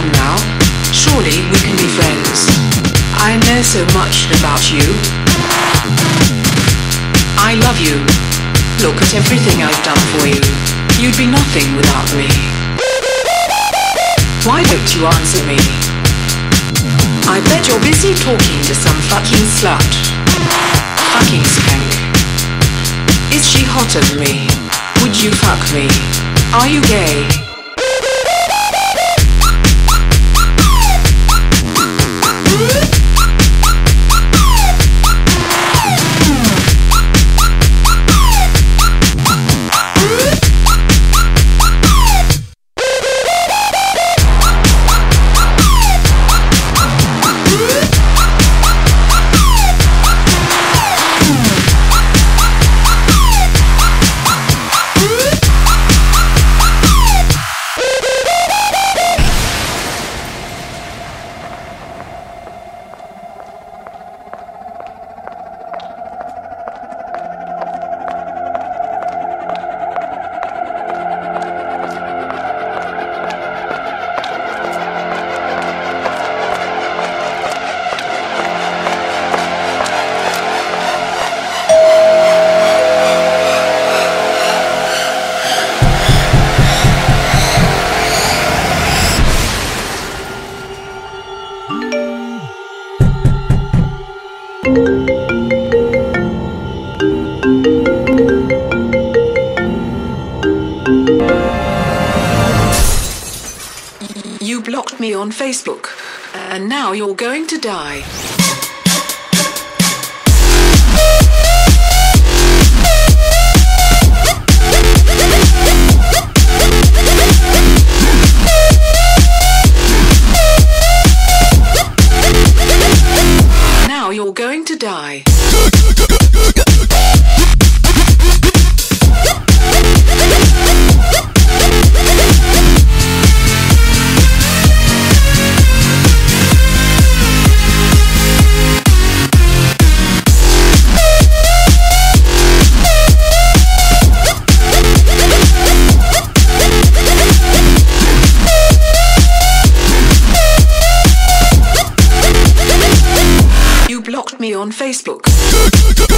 Come now, surely we can be friends. I know so much about you. I love you. Look at everything I've done for you. You'd be nothing without me. Why don't you answer me? I bet you're busy talking to some fucking slut. Fucking skank. Is she hotter than me? Would you fuck me? Are you gay? You blocked me on Facebook, and now you're going to die. Now you're going to die. You blocked me on Facebook.